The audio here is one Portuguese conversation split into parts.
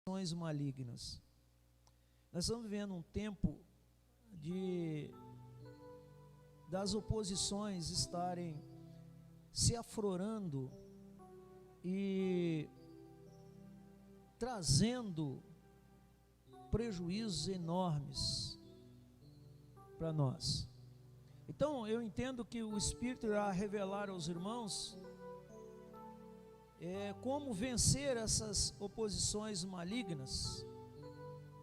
oposições malignas. Nós estamos vivendo um tempo das oposições estarem se aflorando e trazendo prejuízos enormes para nós. Então eu entendo que o Espírito irá revelar aos irmãos como vencer essas oposições malignas.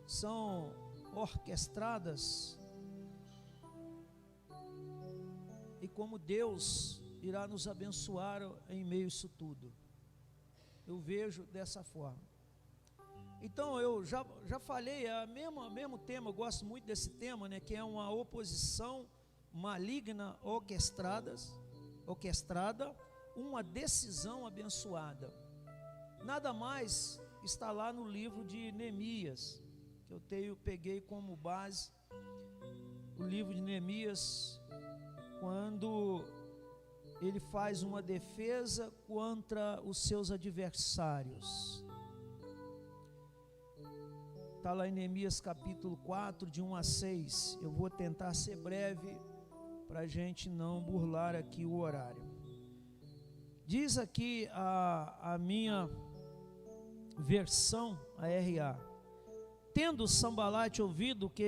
São orquestradas e como Deus irá nos abençoar em meio a isso tudo. Eu vejo dessa forma. Então eu já falei, mesmo tema, eu gosto muito desse tema, né, que é uma oposição maligna orquestrada, uma decisão abençoada. Nada mais está lá no livro de Neemias, que eu peguei como base o livro de Neemias, quando ele faz uma defesa contra os seus adversários. Está lá em Neemias capítulo 4, de 1 a 6. Eu vou tentar ser breve, para a gente não burlar aqui o horário. Diz aqui a minha versão, a RA: tendo Sambalate ouvido que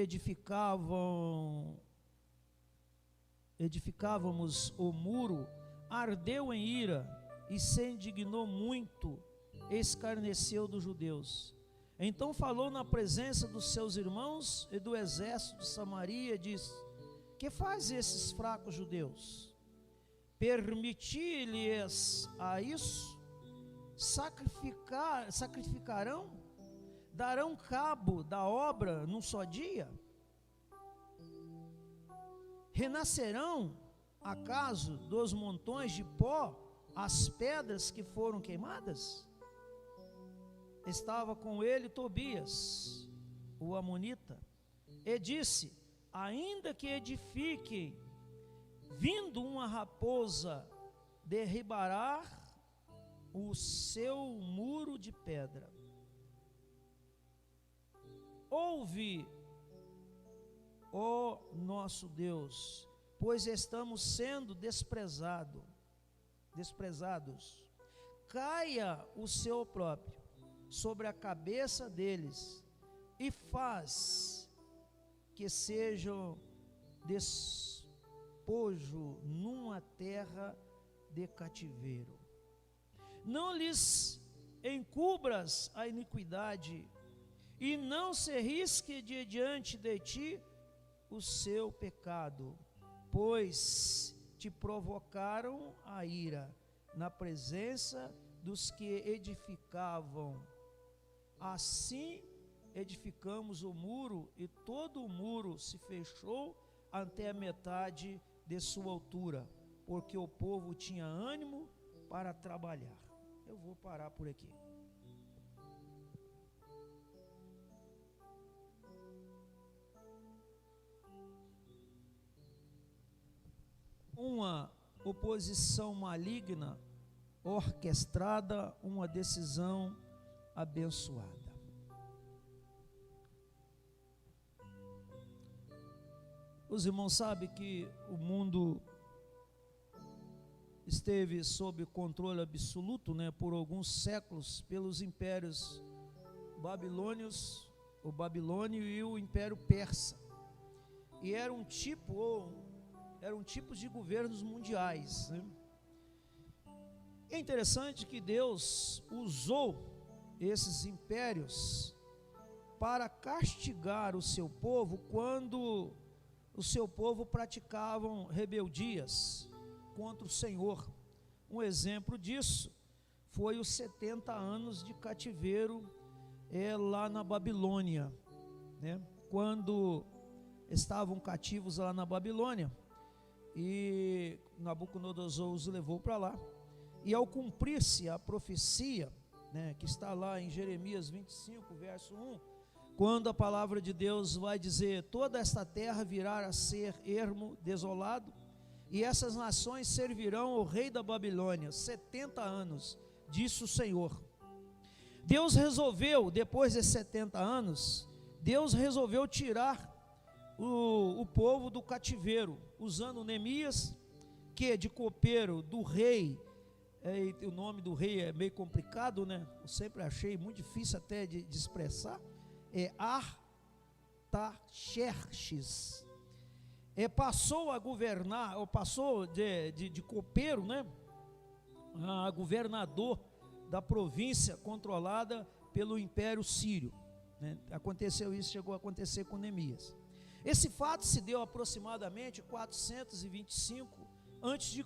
edificávamos o muro, ardeu em ira e se indignou muito, escarneceu dos judeus. Então falou na presença dos seus irmãos e do exército de Samaria, e disse: que faz esses fracos judeus? Permitir-lhes a isso? Sacrificarão? Darão cabo da obra num só dia? Renascerão, acaso, dos montões de pó as pedras que foram queimadas? Estava com ele Tobias, o amonita, e disse: ainda que edifiquem, vindo uma raposa, derribará o seu muro de pedra. Ouve, ó nosso Deus, pois estamos sendo desprezados. Caia o seu próprio sobre a cabeça deles, e faz que sejam despojo numa terra de cativeiro. Não lhes encubras a iniquidade, e não se risque de diante de ti o seu pecado, pois te provocaram a ira na presença dos que edificavam. Assim edificamos o muro, e todo o muro se fechou até a metade de sua altura, porque o povo tinha ânimo para trabalhar. Eu vou parar por aqui. Uma oposição maligna orquestrada, uma decisão abençoada. Os irmãos sabem que o mundo esteve sob controle absoluto, né, por alguns séculos, pelos impérios babilônios, o babilônio e o império persa. E eram tipos de governos mundiais, né? É interessante que Deus usou esses impérios para castigar o seu povo quando o seu povo praticavam rebeldias contra o Senhor. Um exemplo disso foi os 70 anos de cativeiro lá na Babilônia, né? Quando estavam cativos lá na Babilônia, e Nabucodonosor os levou para lá. E ao cumprir-se a profecia, né, que está lá em Jeremias 25, verso 1, quando a palavra de Deus vai dizer: toda esta terra virá a ser ermo, desolado, e essas nações servirão ao rei da Babilônia 70 anos, disse o Senhor. Deus resolveu, depois de 70 anos, Deus resolveu tirar o povo do cativeiro, usando Neemias, que de copeiro do rei, o nome do rei é meio complicado, né? Eu sempre achei muito difícil até de expressar, é Artaxerxes. Passou a governar, ou passou de copeiro, né, a governador da província controlada pelo Império Sírio, né? Aconteceu isso, chegou a acontecer com Neemias. Esse fato se deu aproximadamente 425 a.C.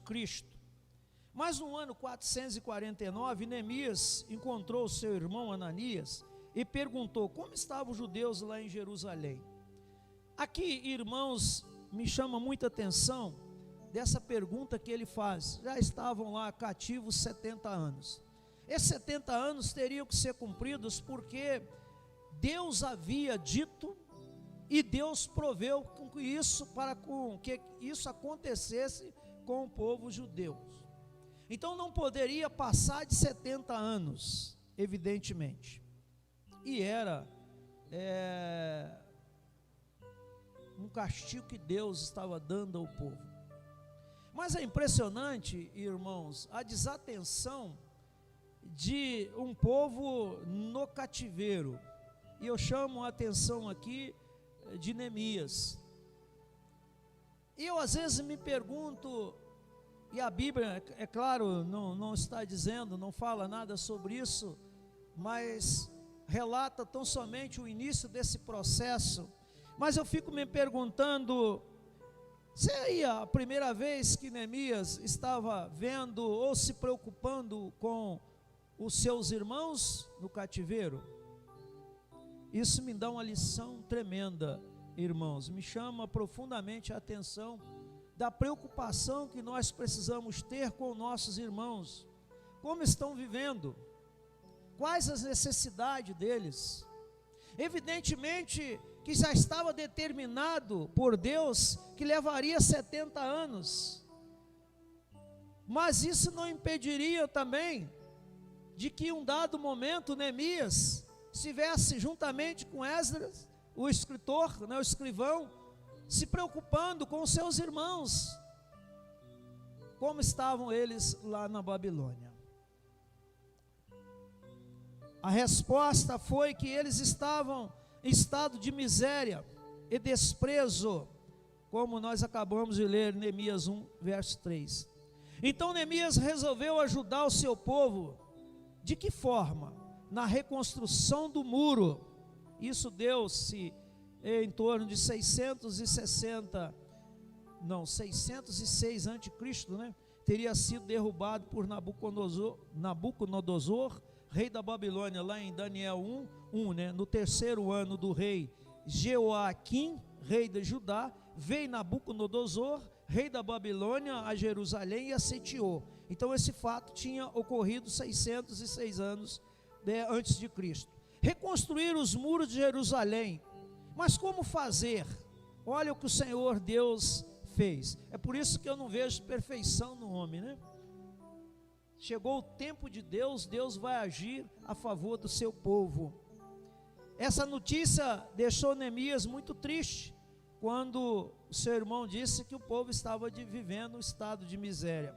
Mas no ano 449, Neemias encontrou seu irmão Ananias e perguntou como estavam os judeus lá em Jerusalém. Aqui, irmãos, me chama muita atenção dessa pergunta que ele faz. Já estavam lá cativos 70 anos. Esses 70 anos teriam que ser cumpridos porque Deus havia dito e Deus proveu com isso para que isso acontecesse com o povo judeu. Então não poderia passar de 70 anos, evidentemente. E era um castigo que Deus estava dando ao povo. Mas é impressionante, irmãos, a desatenção de um povo no cativeiro. E eu chamo a atenção aqui de Neemias. E eu às vezes me pergunto, e a Bíblia, é claro, não está dizendo, não fala nada sobre isso, mas relata tão somente o início desse processo. Mas eu fico me perguntando, seria a primeira vez que Neemias estava vendo ou se preocupando com os seus irmãos no cativeiro? Isso me dá uma lição tremenda, irmãos, me chama profundamente a atenção da preocupação que nós precisamos ter com nossos irmãos, como estão vivendo, quais as necessidades deles. Evidentemente que já estava determinado por Deus que levaria 70 anos, mas isso não impediria também de que em um dado momento Neemias estivesse juntamente com Esdras, o escritor, né, o escrivão, se preocupando com seus irmãos, como estavam eles lá na Babilônia. A resposta foi que eles estavam em estado de miséria e desprezo, como nós acabamos de ler Neemias 1, verso 3. Então Neemias resolveu ajudar o seu povo. De que forma? Na reconstrução do muro. Isso deu-se em torno de 606 a.C., né? Teria sido derrubado por Nabucodonosor, rei da Babilônia, lá em Daniel 1, né? No terceiro ano do rei Jeoaquim, rei de Judá, veio Nabucodonosor, rei da Babilônia, a Jerusalém e a sitiou. Então esse fato tinha ocorrido 606 anos antes de Cristo. Reconstruir os muros de Jerusalém. Mas como fazer? Olha o que o Senhor Deus fez. É por isso que eu não vejo perfeição no homem, né? Chegou o tempo de Deus, Deus vai agir a favor do seu povo. Essa notícia deixou Neemias muito triste, quando o seu irmão disse que o povo estava vivendo um estado de miséria.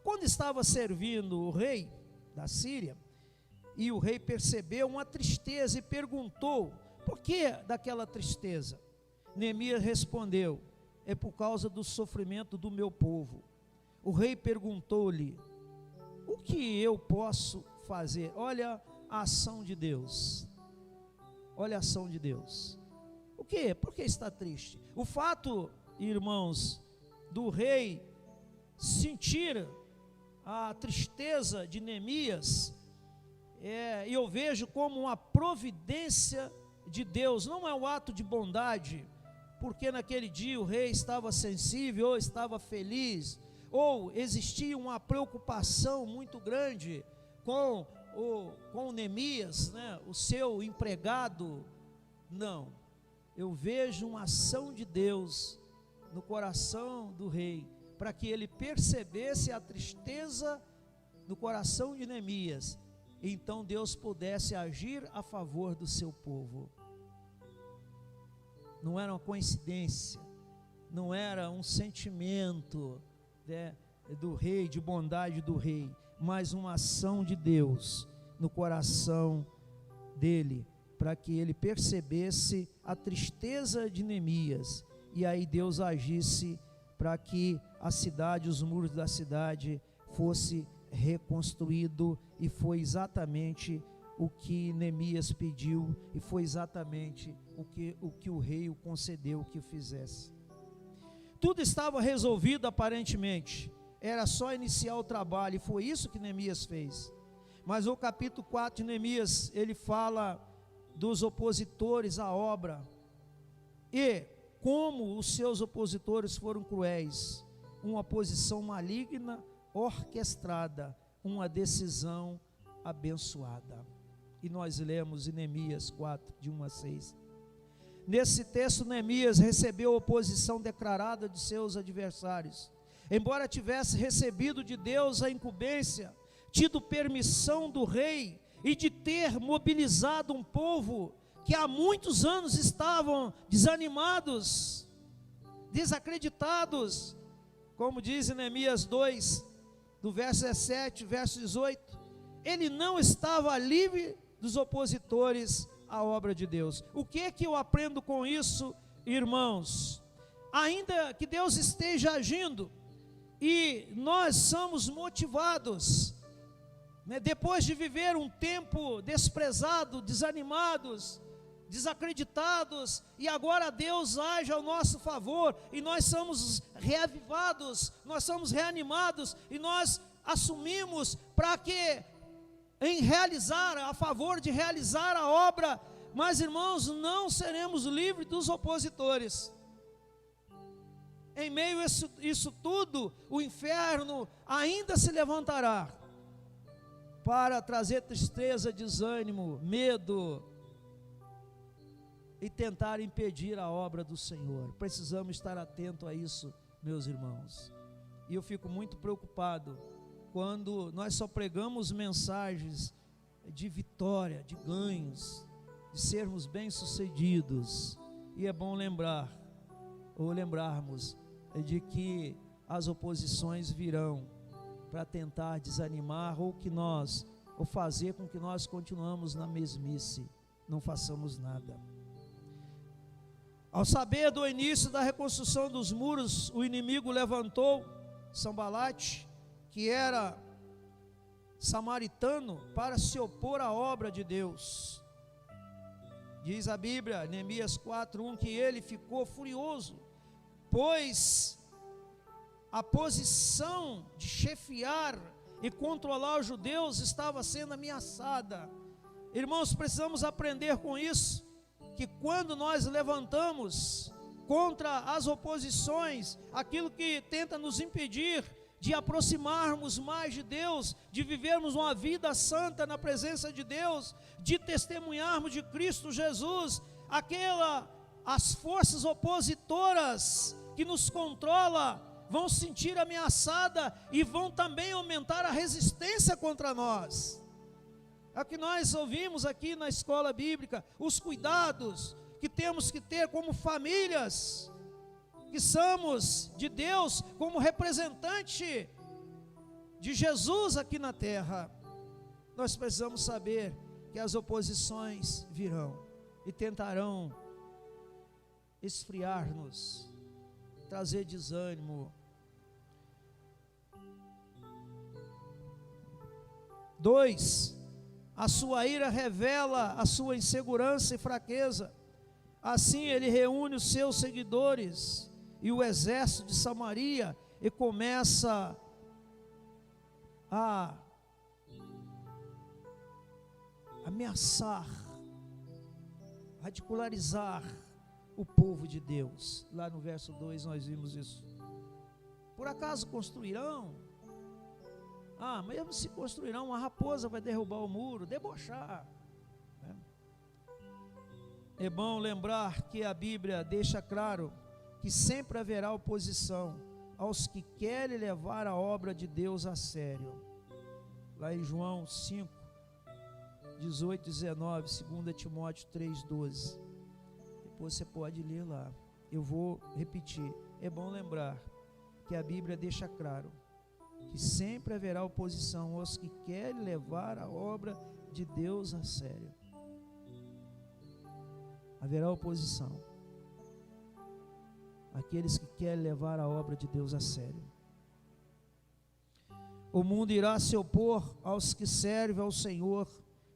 Quando estava servindo o rei da Síria, e o rei percebeu uma tristeza e perguntou, por que daquela tristeza? Neemias respondeu, é por causa do sofrimento do meu povo. O rei perguntou-lhe, o que eu posso fazer? Olha a ação de Deus, olha a ação de Deus. O que? Por que está triste? O fato, irmãos, do rei sentir a tristeza de Neemias, eu vejo como uma providência de Deus, não é um ato de bondade, porque naquele dia o rei estava sensível, ou estava feliz, ou existia uma preocupação muito grande com Neemias, né, o seu empregado. Não, eu vejo uma ação de Deus no coração do rei, para que ele percebesse a tristeza no coração de Neemias, então Deus pudesse agir a favor do seu povo. Não era uma coincidência, não era um sentimento, né, do rei, de bondade do rei, mas uma ação de Deus no coração dele, para que ele percebesse a tristeza de Neemias, e aí Deus agisse para que a cidade, os muros da cidade fosse reconstruído, e foi exatamente o que Neemias pediu, e foi exatamente o que o rei o concedeu que o fizesse. Tudo estava resolvido aparentemente, era só iniciar o trabalho, e foi isso que Neemias fez. Mas o capítulo 4 de Neemias, ele fala dos opositores à obra, e como os seus opositores foram cruéis, uma oposição maligna, orquestrada, uma decisão abençoada. E nós lemos em Neemias 4, de 1 a 6. Nesse texto, Neemias recebeu a oposição declarada de seus adversários. Embora tivesse recebido de Deus a incumbência, tido permissão do rei, e de ter mobilizado um povo que há muitos anos estavam desanimados, desacreditados, como diz em Neemias 2, do verso 17, verso 18, ele não estava livre dos opositores à obra de Deus. O que é que eu aprendo com isso, irmãos? Ainda que Deus esteja agindo, e nós somos motivados, né, depois de viver um tempo desprezado, desanimados, desacreditados, e agora Deus age ao nosso favor, e nós somos reavivados, nós somos reanimados, e nós assumimos para que, em realizar, a favor de realizar a obra, mas irmãos, não seremos livres dos opositores. Em meio a isso tudo, o inferno ainda se levantará, para trazer tristeza, desânimo, medo, e tentar impedir a obra do Senhor. Precisamos estar atentos a isso, meus irmãos. E eu fico muito preocupado quando nós só pregamos mensagens de vitória, de ganhos, de sermos bem-sucedidos. E é bom lembrarmos de que as oposições virão para tentar desanimar, ou fazer com que nós continuamos na mesmice, não façamos nada. Ao saber do início da reconstrução dos muros, o inimigo levantou Sambalate, que era samaritano, para se opor à obra de Deus. Diz a Bíblia, Neemias 4:1, que ele ficou furioso, pois a posição de chefiar e controlar os judeus estava sendo ameaçada. Irmãos, precisamos aprender com isso, que quando nós levantamos contra as oposições, aquilo que tenta nos impedir de aproximarmos mais de Deus, de vivermos uma vida santa na presença de Deus, de testemunharmos de Cristo Jesus, as forças opositoras que nos controlam vão se sentir ameaçadas e vão também aumentar a resistência contra nós. É o que nós ouvimos aqui na escola bíblica, os cuidados que temos que ter como famílias, que somos de Deus, como representante de Jesus aqui na terra. Nós precisamos saber que as oposições virão e tentarão esfriar-nos, trazer desânimo. 2, a sua ira revela a sua insegurança e fraqueza. Assim ele reúne os seus seguidores e o exército de Samaria e começa a ameaçar, ridicularizar o povo de Deus. Lá no verso 2 nós vimos isso. Por acaso construirão? Mesmo se construirão, uma raposa vai derrubar o muro, debochar. É bom lembrar que a Bíblia deixa claro que sempre haverá oposição aos que querem levar a obra de Deus a sério. Lá em João 5, 18, 19, 2 Timóteo 3, 12. Depois você pode ler lá. Eu vou repetir. É bom lembrar que a Bíblia deixa claro que sempre haverá oposição aos que querem levar a obra de Deus a sério. Haverá oposição àqueles que querem levar a obra de Deus a sério. O mundo irá se opor aos que servem ao Senhor,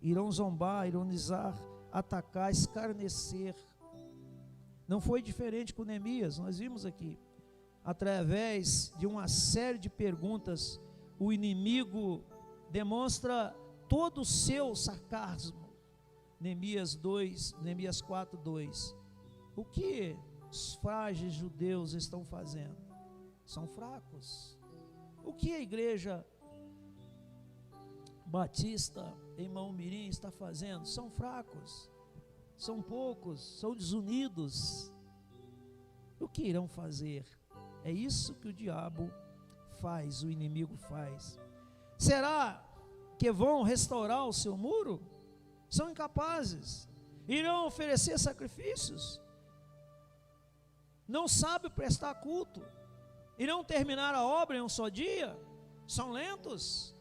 irão zombar, ironizar, atacar, escarnecer. Não foi diferente com Neemias, nós vimos aqui. Através de uma série de perguntas, o inimigo demonstra todo o seu sarcasmo. Neemias 4, 2. O que os frágeis judeus estão fazendo? São fracos. O que a igreja batista em Maumirim está fazendo? São fracos, são poucos, são desunidos. O que irão fazer? É isso que o diabo faz, o inimigo faz. Será que vão restaurar o seu muro? São incapazes. Irão oferecer sacrifícios? Não sabem prestar culto? Irão terminar a obra em um só dia? São lentos.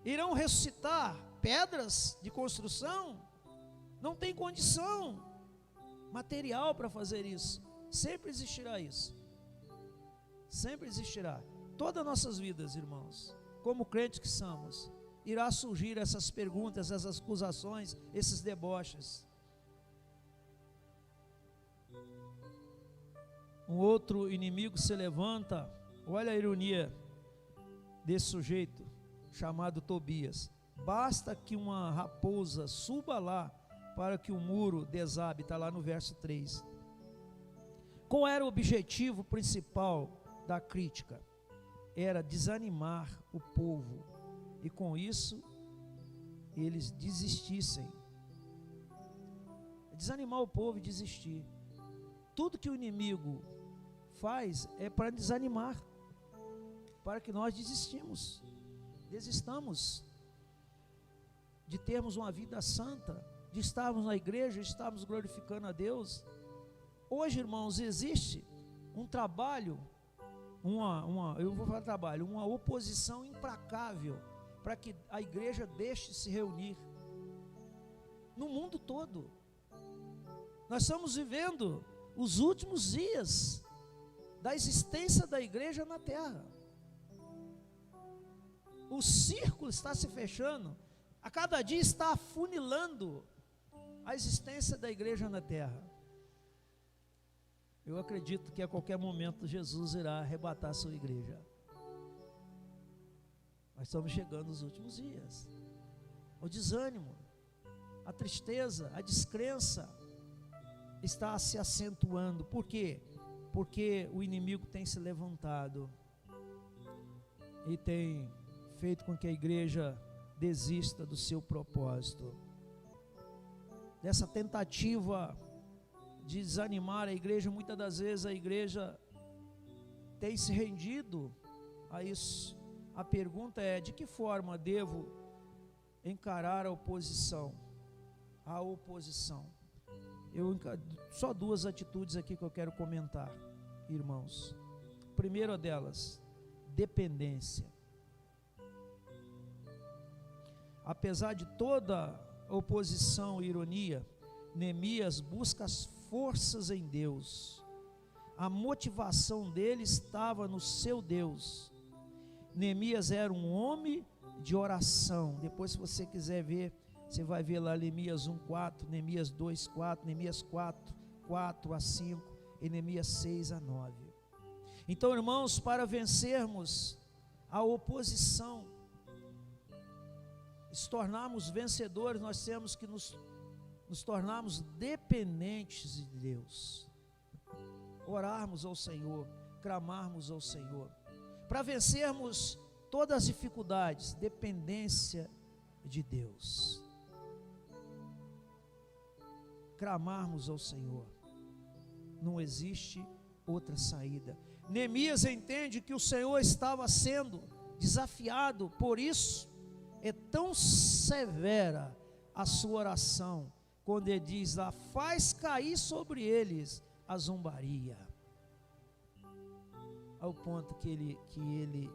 Irão ressuscitar pedras de construção? Não tem condição material para fazer isso. Sempre existirá isso. Sempre existirá. Todas as nossas vidas, irmãos, como crentes que somos, irá surgir essas perguntas, essas acusações, esses deboches. Um outro inimigo se levanta. Olha a ironia desse sujeito chamado Tobias. Basta que uma raposa suba lá para que o muro desabe. Está lá no verso 3. Qual era o objetivo principal da crítica? Era desanimar o povo, e com isso eles desistissem. Desanimar o povo e desistir. Tudo que o inimigo faz é para desanimar, para que nós desistamos de termos uma vida santa, de estarmos na igreja, de estarmos glorificando a Deus. Hoje, irmãos, existe um trabalho, uma oposição implacável para que a igreja deixe de se reunir no mundo todo. Nós estamos vivendo os últimos dias da existência da igreja na terra. O círculo está se fechando, a cada dia está afunilando a existência da igreja na terra. Eu acredito que a qualquer momento Jesus irá arrebatar a sua igreja. Nós estamos chegando nos últimos dias. O desânimo, a tristeza, a descrença está se acentuando. Por quê? Porque o inimigo tem se levantado e tem feito com que a igreja desista do seu propósito. Dessa tentativa de desanimar a igreja, muitas das vezes a igreja tem se rendido a isso. A pergunta é: de que forma devo encarar a oposição? A oposição. Só duas atitudes aqui que eu quero comentar, irmãos. A primeira delas, dependência. Apesar de toda oposição e ironia, Neemias busca as forças em Deus. A motivação dele estava no seu Deus. Neemias era um homem de oração. Depois, se você quiser ver, você vai ver lá Neemias 1:4, Neemias 2:4, Neemias 4:4-5 e Neemias 6:9. Então, irmãos, para vencermos a oposição, se tornarmos vencedores, nós temos que nos tornarmos dependentes de Deus, orarmos ao Senhor, clamarmos ao Senhor, para vencermos todas as dificuldades. Dependência de Deus, clamarmos ao Senhor, não existe outra saída. Neemias entende que o Senhor estava sendo desafiado, por isso É tão severa a sua oração, quando ele diz lá, faz cair sobre eles a zombaria. Ao ponto que ele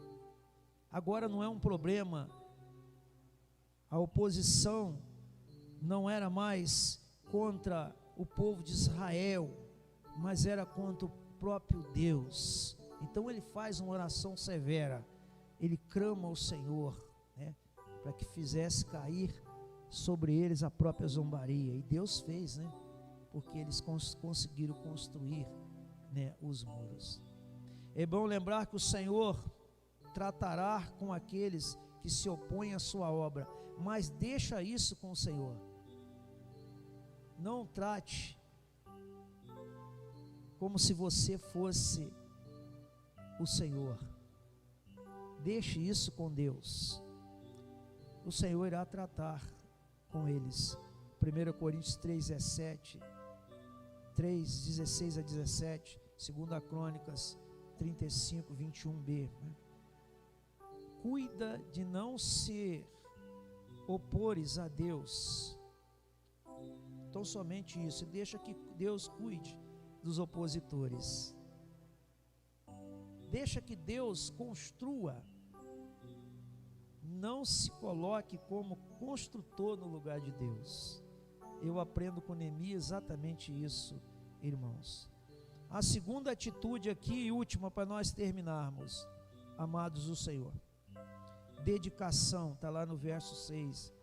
agora não é um problema, a oposição não era mais contra o povo de Israel, mas era contra o próprio Deus. Então ele faz uma oração severa, ele clama ao Senhor, né, para que fizesse cair sobre eles a própria zombaria, e Deus fez, né, porque eles conseguiram construir, né, os muros. É bom lembrar que o Senhor tratará com aqueles que se opõem à sua obra, mas deixa isso com o Senhor. Não trate como se você fosse o Senhor. Deixe isso com Deus. O Senhor irá tratar com eles. 1 Coríntios 3:16 a 17, 2 Crônicas 35, 21b. Cuida de não se opores a Deus. Então somente isso, deixa que Deus cuide dos opositores. Deixa que Deus construa. Não se coloque como construtor no lugar de Deus. Eu aprendo com Neemias exatamente isso, irmãos. A segunda atitude aqui e última para nós terminarmos, amados do Senhor. Dedicação, está lá no verso 6.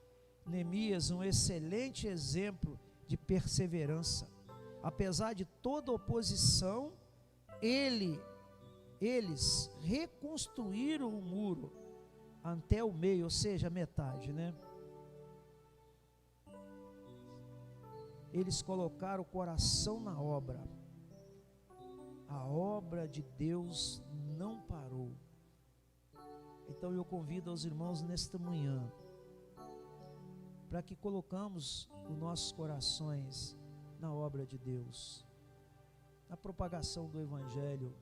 Neemias, um excelente exemplo de perseverança. Apesar de toda oposição, eles reconstruíram o muro até o meio, ou seja, metade, né? Eles colocaram o coração na obra. A obra de Deus não parou. Então eu convido aos irmãos nesta manhã, para que colocamos os nossos corações na obra de Deus, na propagação do Evangelho,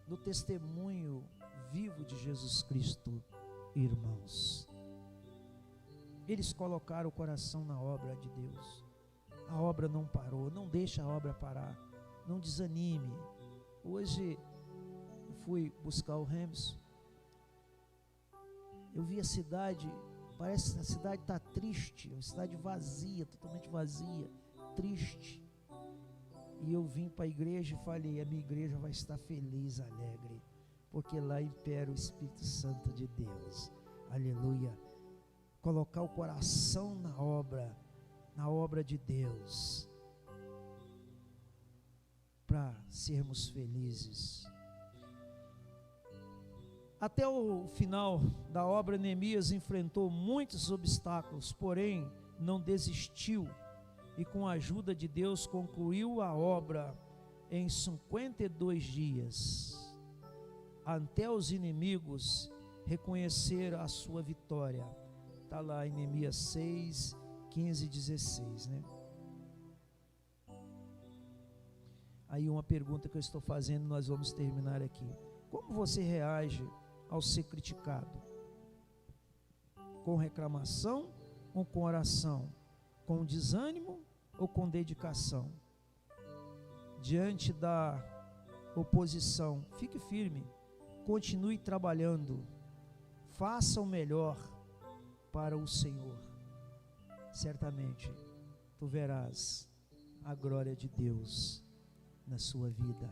no testemunho vivo de Jesus Cristo, irmãos. Eles colocaram o coração na obra de Deus. A obra não parou. Não deixe a obra parar. Não desanime. Hoje eu fui buscar o Rems. Eu vi a cidade, parece que a cidade está triste, a cidade vazia, totalmente vazia, triste. E eu vim para a igreja e falei, a minha igreja vai estar feliz, alegre, porque lá impera o Espírito Santo de Deus. Aleluia. Colocar o coração na obra de Deus, para sermos felizes. Até o final da obra, Neemias enfrentou muitos obstáculos, porém não desistiu, e com a ajuda de Deus concluiu a obra em 52 dias, até os inimigos reconheceram a sua vitória. Está lá em Neemias 6, 15 e 16, né? Aí uma pergunta que eu estou fazendo, nós vamos terminar aqui. Como você reage ao ser criticado? Com reclamação ou com oração? Com desânimo ou com dedicação? Diante da oposição, fique firme, continue trabalhando, faça o melhor para o Senhor. Certamente tu verás a glória de Deus na sua vida.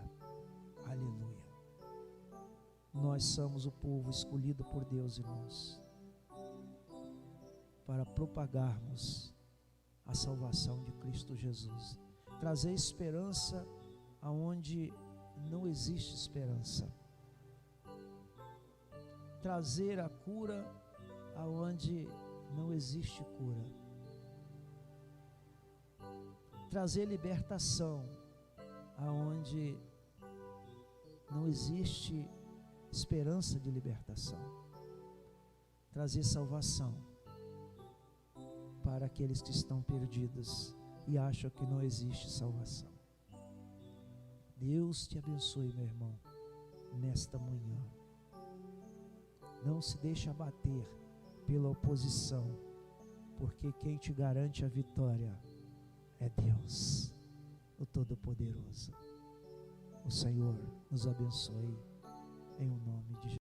Aleluia. Nós somos o povo escolhido por Deus, irmãos, para propagarmos a salvação de Cristo Jesus, trazer esperança aonde não existe esperança, trazer a cura aonde não existe cura, trazer libertação aonde não existe esperança de libertação, trazer salvação para aqueles que estão perdidos e acham que não existe salvação. Deus te abençoe, meu irmão, nesta manhã. Não se deixe abater pela oposição, porque quem te garante a vitória é Deus, o Todo-Poderoso. O Senhor nos abençoe, em o nome de Jesus.